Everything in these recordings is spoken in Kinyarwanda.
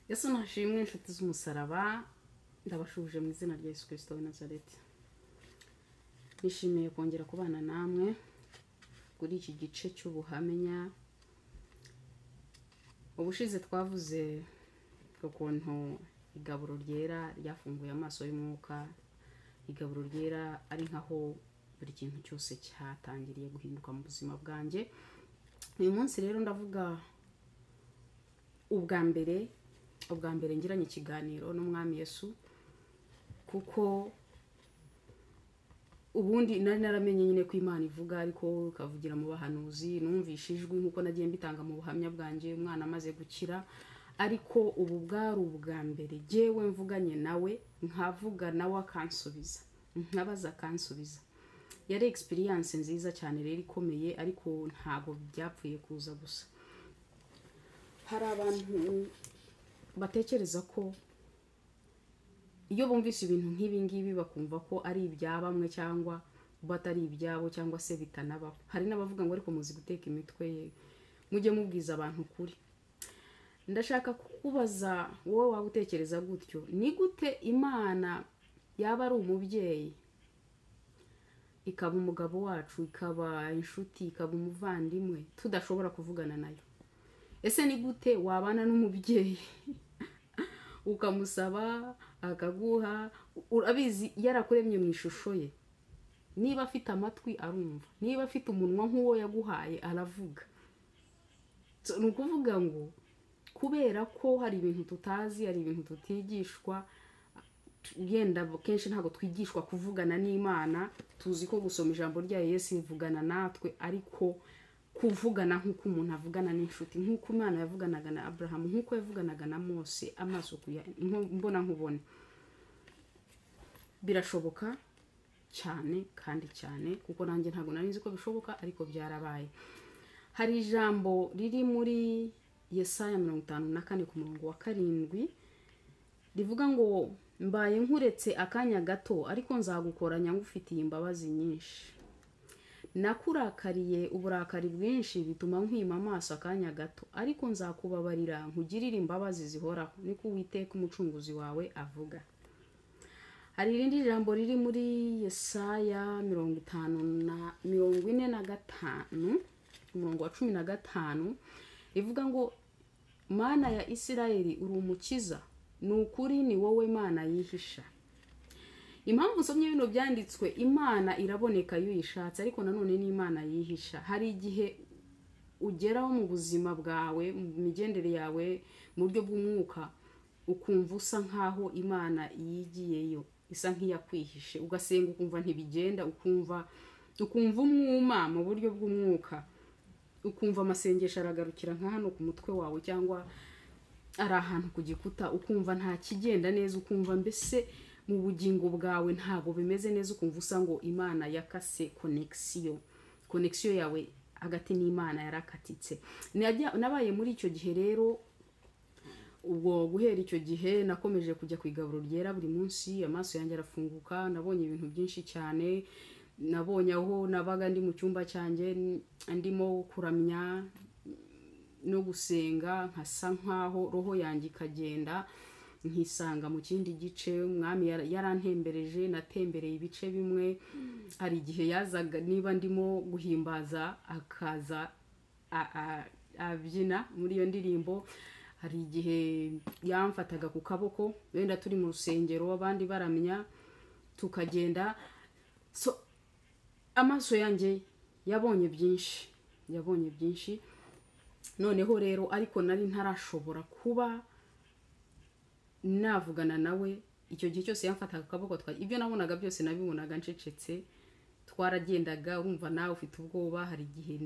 Yesu nashimwe inshuti z'umusaraba ndabashuje mu izina rya Yesu Kristo wa Nazareti. Nishimiye kongera kubana namwe kuri iki gice cy'ubuhamya. Ubushize twavuze ukuntu igaburo ryera ryafunguye amaso y'umwuka, igaburo ryera ari nkaho buri kintu cyose cyatangiriye guhinduka mu buzima bwanjye. Uyu munsi rero ndavuga ubwa mbere ngiranye ikiganiro n'umwami Yesu, kuko ubundi nari naramenye nyine ko Imana ivuga ariko ukavugira mu bahanuzi, numvishe ijwi nkuko nagiye mbitanga mu buhamya bwanjye umwana amaze gukira. Ariko ubu bwari ubwa mbere jewe mvuganye nawe, nkavuga nawe akansubiza, nkabaza akansubiza. Yari experience nziza cyane rero ikomeye, ariko ntago byapfuye kuza gusa. Hari abantu batekereza ko iyo bumvise ibintu nk'ibi ngibi bakumva ko ari ibya bamwe cyangwa batari ibyabo cyangwa se bitanabaho. Hari n'abavuga ngo ariko muzi guteka imitwe ye, mujye mubwiza abantu kuri. Ndashaka kukubaza wowe waba utekereza gutyo, ni gute Imana yaba ari umubyeyi, ikaba umugabo wacu, ikaba inshuti, ikaba umuvandimwe, tudashobora kuvugana nayo? Ese ni gute wabana n'umubyeyi ukamusaba akaguha? Urabizi yarakuremye mu ishusho ye, niba afite amatwi arumva, niba afite umunwa nk'uwo yaguhaye aravuga. Ni ukuvuga ngo kubera ko hari ibintu tutazi, hari ibintu tutigishwa, yenda kenshi ntabwo twigishwa kuvugana n'Imana. Tuzi ko gusoma ijambo rya Yesu ivugana natwe, ariko kuvugana nk'uko umuntu avugana n'inshuti, nk'uko Imana yavuganaga na Abraham, nk'uko yavuganaga na Mose, amaso mbona nkubone, birashoboka cyane kandi cyane, kuko nanjye ntabwo nari nzi ko bishoboka, ariko byarabaye. Hari ijambo riri muri Yesaya 54 ku murongo wa 7 rivuga ngo mbaye nkuretse akanya gato, ariko nzagukoranya ngufitiye imbabazi nyinshi. Nakurakariye uburakari bwinshi bituma nkwima amaso akanya gato, ariko nzakubabarira nkugirire imbabazi zihoraho, niko Uwiteka umucunguzi wawe avuga. Hari irindi jambo riri muri Yesaya 45 umurongo wa 15 rivuga ngo Mana ya Isirayeli uri umukiza, ni ukuri ni wowe Mana yihisha. Impamvu nsomye bino byanditswe, Imana iraboneka iyo uyishatse, ariko nanone ni Imana yihisha. Hari igihe ugeraho mu buzima bwawe, mu migendere yawe, mu buryo bw'umwuka, ukumva usa nkaho Imana yigiyeyo, isa nk'iyakwihishe, ugasenga ukumva ntibigenda, ukumva umwuma mu buryo bw'umwuka, ukumva amasengesho aragarukira nka hano ku mutwe wawe, cyangwa ari ahantu ku gikuta, ukumva nta kigenda neza, ukumva mbese mu bugingo bwawe ntago bimeze neza, ukumva usa ngo Imana yakase connection yawe hagati n'Imana yarakatitse. Nabaye muri icyo gihe rero. Ubwo guhera icyo gihe nakomeje kujya ku igaburo ryera buri munsi, amaso yanjye arafunguka, nabonye ibintu byinshi cyane. Nabonye aho nabaga ndi mu cyumba cyanjye ndimo kuramya no gusenga, nkasa nkaho roho yanjye ikagenda nkisanga mu kindi gice. Umwami yarantembereje, natembereye ibice bimwe. Hari igihe yazaga niba ndimo guhimbaza akaza abyina muri iyo ndirimbo. Hari igihe yamfataga ku kaboko, wenda turi mu rusengero abandi baramya, tukagenda. Amaso yanjye yabonye byinshi. Noneho rero ariko nari ntarashobora kuba navugana nawe. Icyo gihe cyose yamfataga akaboko, ibyo nabonaga byose nabibonaga ncecetse. Twaragendaga, urumva nawe ufite ubwoba. Hari igihe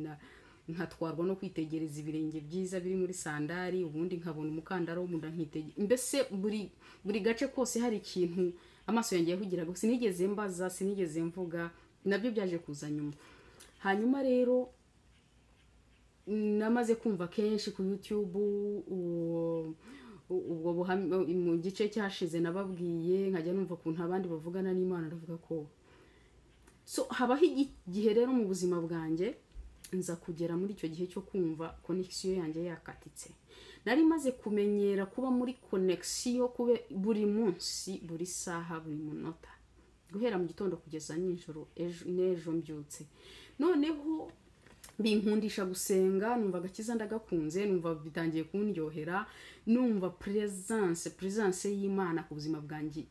nkatwarwa no kwitegereza ibirenge byiza biri muri sandari, ubundi nkabona umukandara wo munda nkitegereza. Mbese buri gace kose hari ikintu amaso yanjye yahugiraga. Sinigeze mbaza, sinigeze mvuga, nabyo byaje kuza nyuma. Hanyuma rero namaze kumva kenshi ku YouTube ubwo mu gice cyashize nababwiye, nkajya numva ukuntu abandi bavugana n'Imana, ndavuga ko habaho igihe rero mu buzima bwanjye nza kugera muri icyo gihe cyo kumva connection yanjye yakatitse. Nari maze kumenyera kuba muri connection kube buri munsi, buri saha, buri munota, guhera mu gitondo kugeza nijoro, n'ejo mbyutse. Noneho binkundisha gusenga, numva agakiza ndagakunze, numva bitangiye kundyohera, numva presence y'Imana ku buzima bwanjye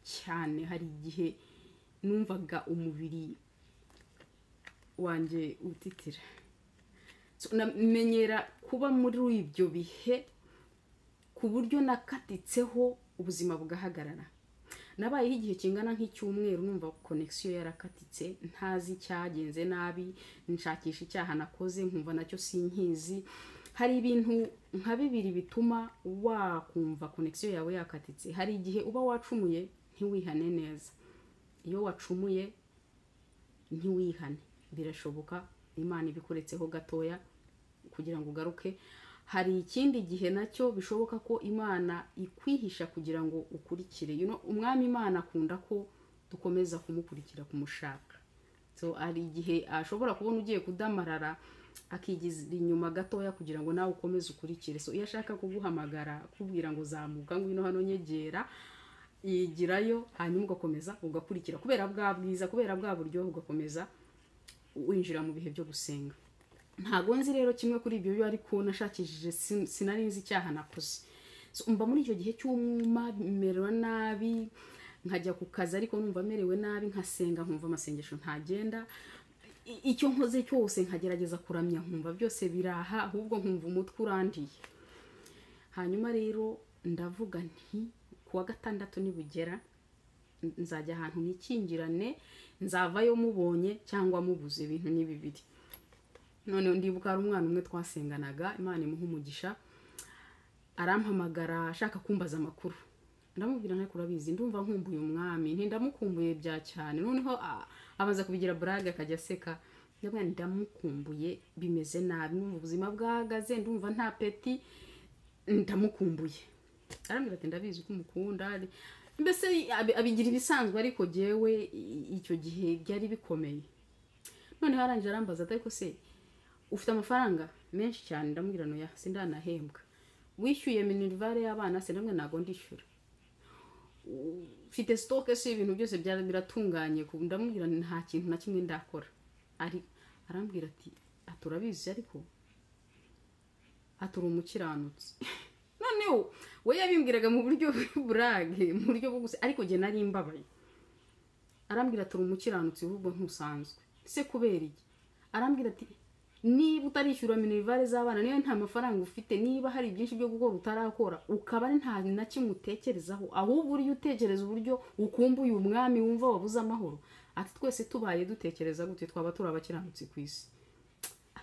cyane. Hari igihe numvaga umubiri wanjye utitira. Namenyera kuba muri ibyo bihe ku buryo nakatitseho ubuzima bugahagarara. Nabayeho igihe kingana nk'icyumweru numva connection yarakatitse, ntazi cyagenze nabi, nshakisha icyaha nakoze nkumva nacyo sinkizi. Hari ibintu nka bibiri bituma wakumva connection yawe yakatitse. Hari igihe uba wacumuye ntiwihane neza. Iyo wacumuye ntiwihane, birashoboka Imana ibikuretseho gatoya kugira ngo ugaruke. Hari ikindi gihe nacyo bishoboka ko Imana ikwihisha kugira ngo ukurikire. Umwami Imana akunda ko dukomeza kumukurikira, kumushaka. Ari igihe ashobora kubona ugiye kudamarara akigiza inyuma gatoya kugira ngo nawe ukomeze ukurikire. Iyo ashaka kuguhamagara kubwira ngo zamuka ngwino hano nyegera, yigirayo hanyuma ugakomeza ugakurikira kubera bwa bwiza, kubera bwa buryo ugakomeza winjira mu bihe byo gusenga. Ntago nzi rero kimwe kuri ibyo byo, ariko nashakishije sinari nzi icyaha nakoze. Umva muri icyo gihe cy'umuma merewe nabi, nkajya ku kazi ariko numva merewe nabi, nkasenga nkumva amasengesho ntagenda, icyo nkoze cyose nkagerageza kuramya nkumva byose biraha, ahubwo nkumva umutwe urandiye. Hanyuma rero ndavuga nti kuwa gatandatu nibugera nzajya ahantu nikingirane, nzavayo mubonye cyangwa mubuze, ibintu ni bibiri. None ndibuka ari umwana umwe twasenganaga, Imana imuha umugisha, arampamagara ashaka kumbaza amakuru. Ndamubwira nta kurabizi ndumva nkumbuye umwami, ndamukumbuye bya cyane. Noneho abaza kubigira brag akajya seka. Ndabona ndamukumbuye bimeze nabi, numva ubuzima bwahagaze, ndumva nta peti, ndamukumbuye. Arambwira ati ndabizi ko umukunda. Mbese abigira ibisanzwe, ariko jewe icyo gihe byari bikomeye. None haranje arambaza ati ariko se ufite amafaranga menshi cyane? Ndamubwira no ya sindanahembwa. Wishyuye minervare y'abana se? Ndamwe nago ndishyura. Ufite stock se? Ibintu byose byari biratunganye. Ndamubwira nta kintu na kimwe ndakora. Arambwira ati aturabizi ariko atura umukiranutsi. Noneho we yabimbwiraga mu buryo burage, mu buryo bwo ariko je nari imbabaye. Arambwira atura umukiranutsi ahubwo ntusanzwe. Se kubera iki? Arambwira ati niba utarishyura minervare z'abana, niyo nta mafaranga ufite, niba hari byinshi byo gukora utarakora, ukaba nta na kimwe utekerezaho, ahubwo uri utekereza uburyo ukumbuye umwami wumva wabuze amahoro. Ati twese tubaye dutekereza gute twaba turi abakiranutsi ku isi.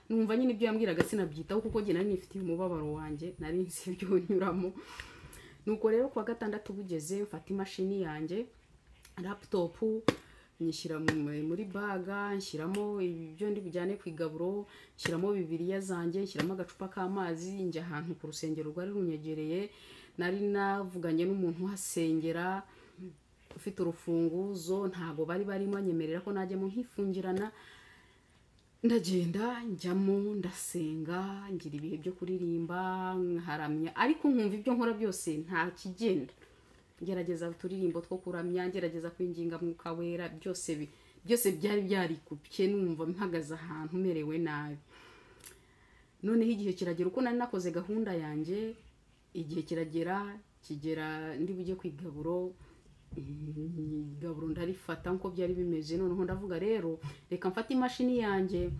Numva nyine ibyo yambwiraga sinabyitaho kuko je nari nifitiye umubabaro wanjye, nari nzi ibyo nyuramo. Nuko rero kwa gatandatu bugeze mfata imashini yanjye, laptop, nyishyira muri baga, nshyiramo ibyo ndi bujyane ku igaburo, nshyiramo bibiliya zanjye, nshyiramo agacupa k'amazi, njya ahantu ku rusengero rwari runyegereye. Nari navuganye n'umuntu hasengera ufite urufunguzo, ntago bari barimo nyemerera ko najyemo nkifungirana. Ndagenda njyamo ndasenga, ngira ibihe byo kuririmba, nkaramya, ariko nkumva ibyo nkora byose nta kigenda. Ngerageza turirimbo two kuramya, ngerageza kwinginga mwuka wera, byose byari byarikupye, numva mpagaze ahantu merewe nabi. Noneho igihe kiragera uko nari nakoze gahunda yanjye, igihe kigera ndi bujye kwigaburo, igaburo ndarifata nko byari bimeze. Noneho ndavuga rero reka mfate imashini yanjye,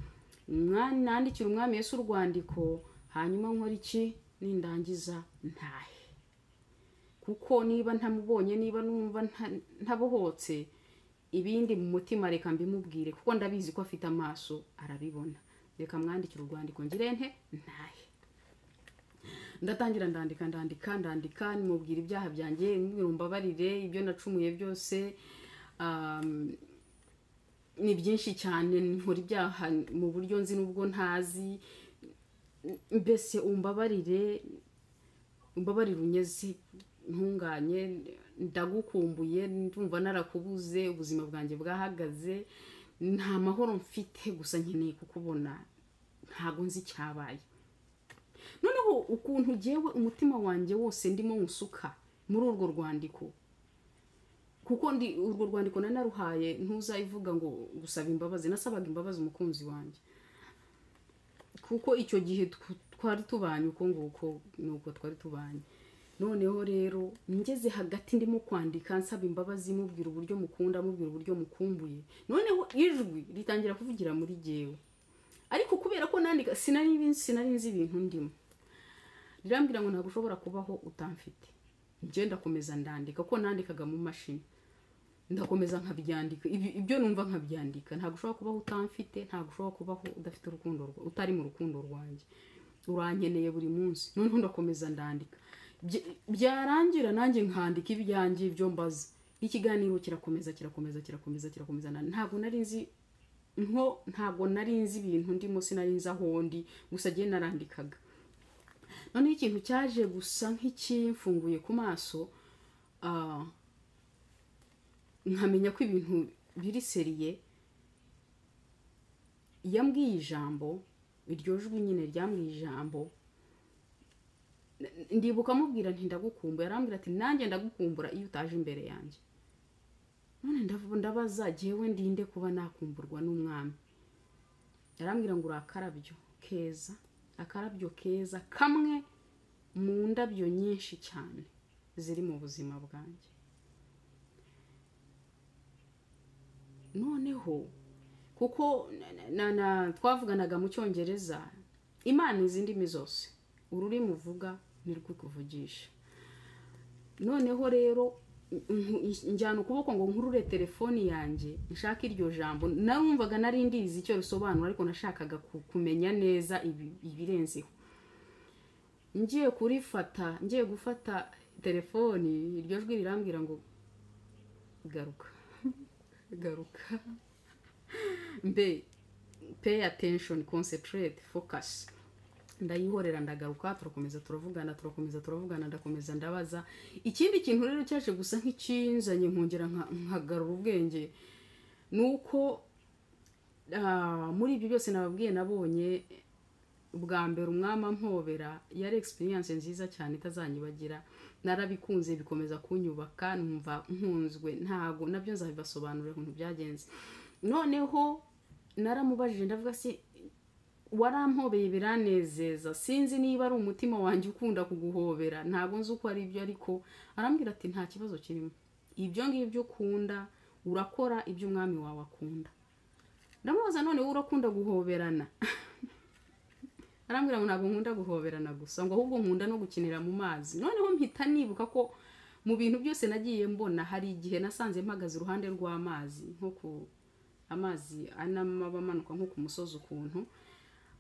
nandikira umwami Yesu urwandiko, hanyuma nkora iki nindangiza ntahe. Kuko niba ntamubonye, niba numva ntabohotse, ibindi mu mutima reka mbimubwire, kuko ndabizi ko afite amaso arabibona. Reka mwandikira urwandiko ngire ntahe. Ndatangira ndandika, nimubwira ibyaha byanjye, nimubwira umbabarire ibyo nacumuye byose. Ni byinshi cyane, nkora ibyaha mu buryo nzi nubwo ntazi. Mbese umbabarire unyeze, ntunganye, ndagukumbuye, ndumva narakubuze, ubuzima bwanjye bwahagaze, nta mahoro mfite, gusa nkeneye kukubona ntago nzi cyabaye. Noneho ukuntu jewe umutima wanjye wose ndimo nsuka muri urwo rwandiko, kuko urwo rwandiko nanaruhaye ntuzayivuga ngo gusaba imbabazi, nasabaga imbabazi umukunzi wanjye, kuko icyo gihe twari tubanye uko nguko nuko twari tubanye. Noneho rero ngeze hagati ndimo kwandika nsaba imbabazi, mubwira uburyo mukunda, mubwira uburyo mukumbuye, noneho ijwi ritangira kuvugira muri jewe. Ariko kubera ko nandika sinari nzi ibintu ndimo, rirambwira ngo ntabwo ushobora kubaho utamfite. Nje ndakomeza ndandika, ko nandikaga mu mashini, ndakomeza nkabyandika ibyo numva nkabyandika. Ntabwo ushobora kubaho utamfite, ntabwo ushobora kubaho udafite urukundo, utari mu rukundo rwanjye, urankeneye buri munsi. Noneho ndakomeza ndandika, byarangira nanjye nkandika ibyanjye ibyo mbaza. Ikiganiro kirakomeza. Ntabwo nari nzi ibintu ndimo, sinari nzi aho ndi, gusa giye narandikaga. None ikintu cyaje gusa nk'ikimfunguye ku maso, nkamenya ko ibintu biri seriye. Yambwiye ijambo, iryo jwi nyine ryambwiye ijambo, ndibuka mubwira nti ndagukumbura. Yarambwira ati nanjye ndagukumbura iyo utaje imbere yanjye. None ndabaza jewe ndinde kuba nakumburwa n'umwami. Yarambwira ngo akarabyo keza kamwe mu ndabyo nyinshi cyane ziri mu buzima bwanjye. Noneho kuko twavuganaga mu Cyongereza, Imana izi ndimi zose, ururimi uvuga nirwo kuvugisha. Noneho rero njyana ukuboko ngo nkurure telefoni yanjye nshaka iryo jambo. Narumvaga nari ndizi icyo risobanura, ariko nashakaga kumenya neza ibirenzeho. Ngiye gufata telefoni, iryo jwi rirambwira ngo garuka pay attention, concentrate, focus. Ndayihorera, ndagaruka, turakomeza turavugana, ndakomeza ndabaza. Ikindi kintu rero cyaje gusa nk'ikinzanye nkongera nkagarura ubwenge, nuko muri ibyo byose nababwiye nabonye ubwa mbere umwama mpobera yari experience nziza cyane itazanyibagira. Narabikunze, bikomeza kunyubaka, numva nkunzwe. Ntago nabyo nzabibasobanurira ukuntu byagenze. Noneho naramubajije ndavuga se warampobeye biranezeza, sinzi niba ari umutima wanjye ukunda kuguhobera, ntago nzi uko ari byo, ariko arambwira ati nta kibazo kirimo, ibyo ngibyo ukunda urakora ibyo umwami wawe akunda. Ndamubaza none wowe urakunda guhoberana? Arambwira ngo ntabwo nkunda guhoberana gusa, ngo ahubwo nkunda no gukinira mu mazi. Noneho mpita nibuka ko mu bintu byose nagiye mbona, hari igihe nasanze mpagaze iruhande rw'amazi, nko ku amazi anamanuka nko ku musozi ukuntu,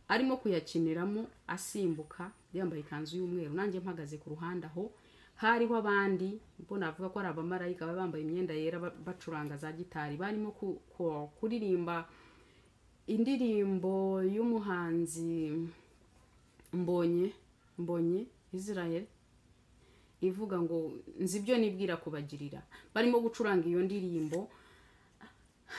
arimo kuyakiniramo asimbuka, yambaye ikanzu y'umweru, nanjye mpagaze ku ruhande aho. Hariho abandi mbona avuga ko ari abamarayika bambaye imyenda yera bacuranga za gitari, barimo kuririmba indirimbo y'umuhanzi mbonye Israel ivuga ngo nzi ibyo nibwira kubagirira. Barimo gucuranga iyo ndirimbo,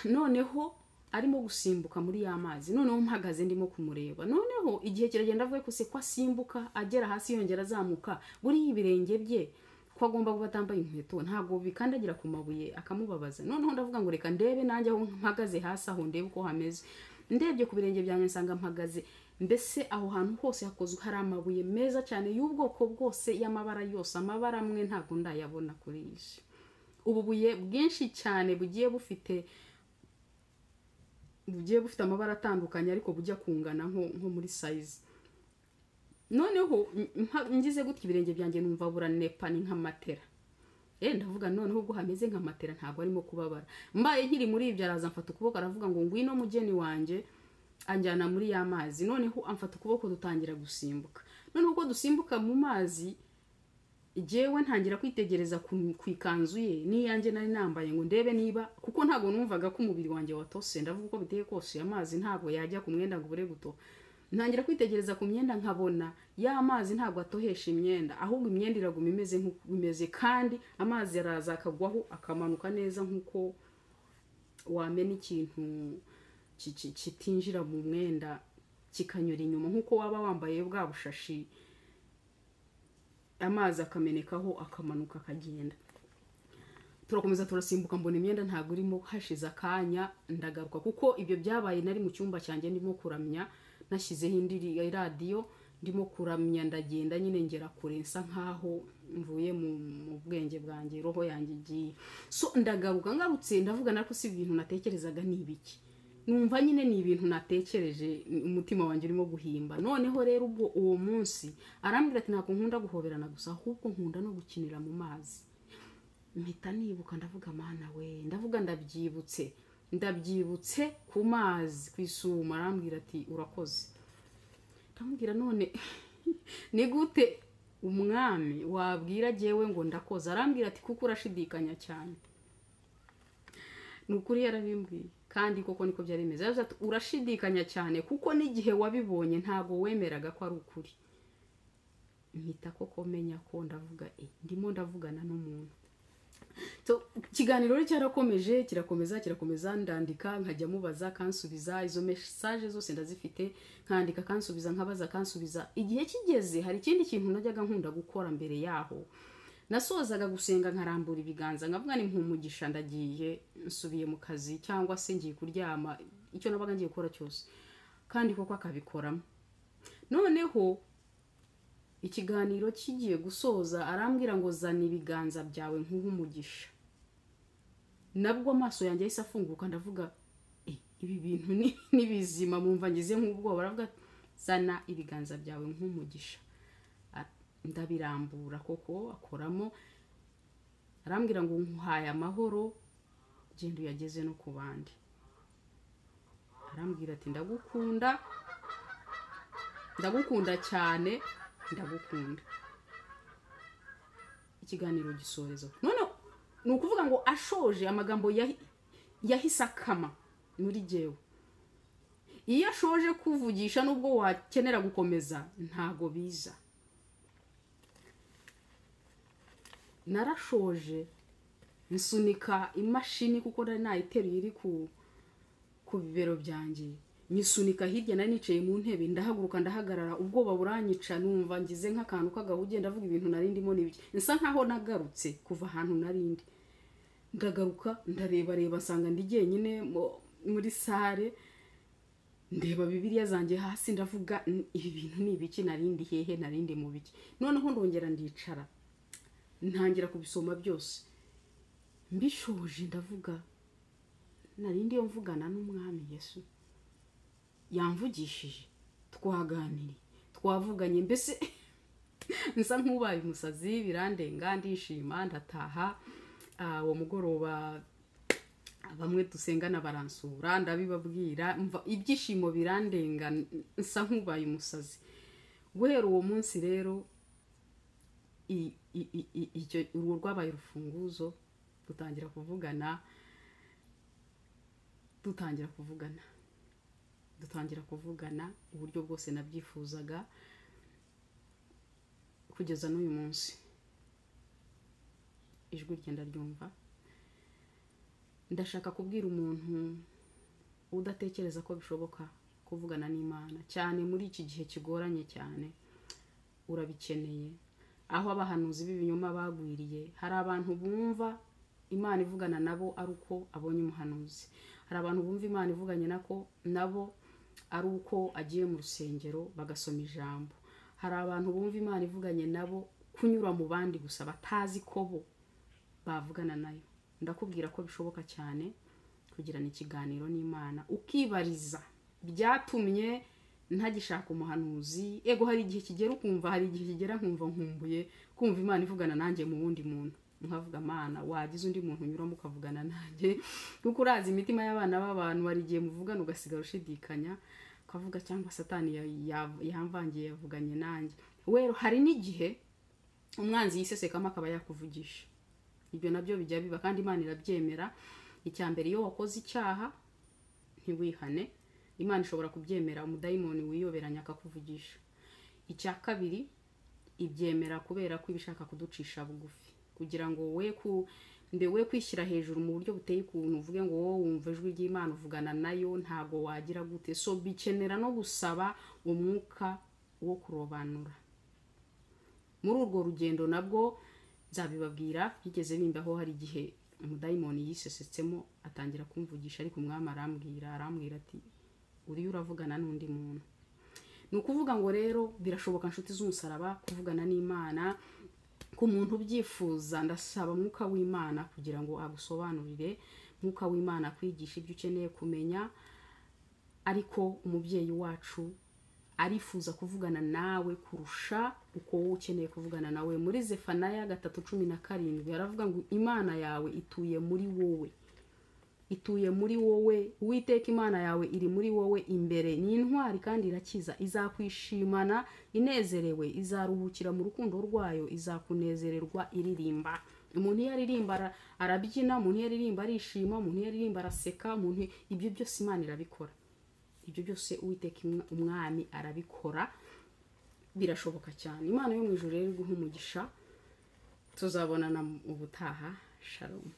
noneho arimo gusimbuka muri ya mazi. Noneho mpagaze ndimo kumureba. Noneho igihe kiragenda avuye ko se kwa simbuka agera hasi yongera azamuka, buri ibirenge bye ko agomba kuba atambaye inkweto, ntago bikandagira ku mabuye akamubabaza. Noneho ndavuga ngo reka ndebe nanjye aho mpagaze hasi aho ndebe uko hameze. Ndebye ku birenge byanjye nsanga mpagaze, mbese aho hantu hose hakozwe hari amabuye meza cyane y'ubwoko bwose, y'amabara yose. Amabara amwe ntago ndayabona kuri isi. Ububuye bwinshi cyane bugiye bufite amabara atandukanye, ariko bujya kungana nko muri size. Noneho ngize gutya ibirenge byanjye numva buranepa ni nk'amatera. Ndavuga noneho ubwo hameze nk'amatera ntago arimo kubabara. Mbaye nkiri muri ibyo araza mfata ukuboko aravuga ngo ngwino mugeni wanjye, anjyana muri ya mazi. Noneho amfata ukuboko dutangira gusimbuka. Noneho uko dusimbuka mu mazi, jewe ntangira kwitegereza ku ikanzu ye niyanjye nari nambaye ngo ndebe niba, kuko ntago numvaga ko umubiri wanjye watose. Ndavuga uko biteye kose amazi ntago yajya ku mwenda ngo bure guto. Ntangira kwitegereza ku myenda nkabona ya mazi ntago atohesha imyenda, ahubwo imyenda iraguma imeze nk'uko imeze, kandi amazi araza akagwaho akamanuka neza nk'uko wamena ikintu kitinjira mu mwenda kikanyura inyuma nk'uko waba wambaye bwa bushashi amazi akamenekaho akamanuka akagenda. Turakomeza turasimbuka mbona imyenda ntago irimo. Hashize akanya ndagaruka kuko ibyo byabaye nari mu cyumba cyanjye ndimo kuramya, nashyizeho indi radio ndimo kuramya, ndagenda nyine ngera kure nsa nkaho mvuye mu bwenge bwanjye, roho yanjye igiye. So ndagaruka, ngarutse ndavuga nako si ibintu natekerezaga ni ibiki, numva nyine ni ibintu natekereje umutima wanjye urimo guhimba. Noneho rero ubwo uwo munsi arambwira ati ntabwo nkunda guhoberana gusa, ahubwo nkunda no gukinira mu mazi. Mpita nibuka ndavuga Mana we, ndavuga ndabyibutse ku mazi kwisuma. Arambwira ati urakoze. Ndamubwira none ni gute umwami wabwira jewe ngo ndakoze? Arambwira ati kuko urashidikanya cyane. Nukuri yarabimbwiye kandi koko niko byari bimeze. Yavuze ati urashidikanya cyane kuko n'igihe wabibonye ntago wemeraga ko ari ukuri. Mpita koko menya ko ndavuga ndimo ndavugana n'umuntu. So kiganiro cyarakomeje kirakomeza, ndandika nkajya mubaza kansubiza, izo message zose ndazifite, nkandika kansubiza, nkabaza kansubiza. Igihe kigeze hari ikindi kintu najyaga nkunda gukora mbere yaho. Nasozaga gusenga nkarambura ibiganza nkavuga ni mpumugisha ndagiye nsubiye mu kazi cyangwa se ngiye kuryama, icyo nabaga ngiye gukora cyose. Kandi koko akabikoramo. Noneho ikiganiro kigiye gusoza arambwira ngo zana ibiganza byawe nk'umugisha. Nabwo amaso yanjye yahise afunguka ndavuga ibi bintu ni bizima, mumva ngize nk'ubwoba. Baravuga zana ibiganza byawe nk'umugisha. Ndabirambura koko akoramo. Arambwira ngo nkuhaye amahoro, genda uyageze no ku bandi. Arambwira ati ndagukunda cyane, ndagukunda. Ikiganiro gisorezo none ni ukuvuga ngo ashoje amagambo yahise akama muri jewe. Iyo ashoje kuvugisha nubwo wakenera gukomeza ntago biza. Narashoje nsunika imashini kuko nari nayiteruye iri ku bibero byanjye. Nyisunika hirya nari nicaye mu ntebe, ndahaguruka ndahagarara, ubwoba buranyica, numva ngize nk'akantu kagahugiye, ndavuga ibintu nari ndimo n'ibiki. Nsa nkaho nagarutse kuva ahantu narindi. Ndagaruka ndareba nsanga ndi jyenyine muri sare, ndeba Bibiliya zanjye hasi, ndavuga ibi bintu ni ibiki, narindi hehe, narindi mu biki. Noneho ndongera ndicara ntangira kubisoma byose. Mbishoje ndavuga narindi yo mvugana n'umwami Yesu. Yamvugishije, twaganiriye, twavuganye, mbese nsa nk'ubaye umusazi, birandenga, ndishima, ndataha. Uwo mugoroba bamwe dusengana baransura, ndabibabwira, mva ibyishimo birandenga, nsa nk'ubaye umusazi. Guhera uwo munsi rero icyo rwabaye urufunguzo, dutangira kuvugana uburyo bwose nabyifuzaga kugeza n'uyu munsi. Ijwi ryenda ryumva. Ndashaka kubwira umuntu udatekereza ko bishoboka kuvugana n'Imana, cyane muri iki gihe kigoranye cyane. Urabikeneye. Aho abahanuzi b'ibinyoma bagwiriye, hari abantu bumva Imana ivugana nabo ari uko abonye umuhanuzi. Hari abantu bumva Imana ivuganye nabo ari uko agiye mu rusengero bagasoma ijambo. Hari abantu bumva Imana ivuganye nabo kunyura mu bandi gusa batazi ko bo bavugana nayo. Ndakubwira ko bishoboka cyane kugirana ikiganiro n'Imana ukibariza. Byatumye ntagishaka umuhanuzi. Ego hari igihe kigera ukumva, hari igihe kigera nkumva nkumbuye kumva Imana ivugana nanjye mu wundi muntu. Nkavuga Mana wagize undi muntu unyuramo ukavugana nanjye, kuko urazi imitima y'abana b'abantu bari giye muvugana ugasigara ushidikanya, ukavuga cyangwa Satani yamvangiye yavuganye nanjye. Wero hari n'igihe umwanzi yisesekamo akaba yakuvugisha. Ibyo nabyo bijya biba kandi Imana irabyemera. Icyambere iyo wakoze icyaha ntiwihane, Imana ishobora kubyemera. Umudayimoni wiyoberanya akakuvugisha. Icya kabiri ibyemera kubera ko ibishaka kuducisha bugufi, kugira ngo we ndewe kwishyira hejuru mu buryo buteye ukuntu uvuge ngo wowe wumva ijwi ry'Imana uvugana nayo ntago wagira gute. So bikenera no gusaba umwuka wo kurobanura. Muri urwo rugendo nabwo nzabibabwira, bigeze bimbaho hari igihe umudayimoni yisesetsemo atangira kumvugisha, ariko umwami arambwira ati uri uravugana n'undi muntu. Ni ukuvuga ngo rero birashoboka nshuti z'umusaraba kuvugana n'Imana ku muntu ubyifuza. Ndasaba mwuka w'Imana kugira ngo agusobanurire, mwuka w'Imana kwigisha ibyo ukeneye kumenya. Ariko umubyeyi wacu arifuza kuvugana nawe kurusha uko wowe ukeneye kuvugana nawe. Muri Zefaniya 3:17 aravuga ngo Imana yawe ituye muri wowe, ituye muri wowe. Uwiteka Imana yawe iri muri wowe imbere, ni intwari kandi irakiza, izakwishimana inezerewe, izaruhukira mu rukundo rwayo, izakunezererwa iririmba. Umuntu iyo aririmba arabyina, umuntu iyo aririmba arishima, umuntu iyo aririmba araseka, ibyo byose Imana irabikora. Ibyo byose Uwiteka umwami arabikora, birashoboka cyane. Imana yo mu ijuru rero iguha umugisha, tuzabonana ubutaha. Shalom.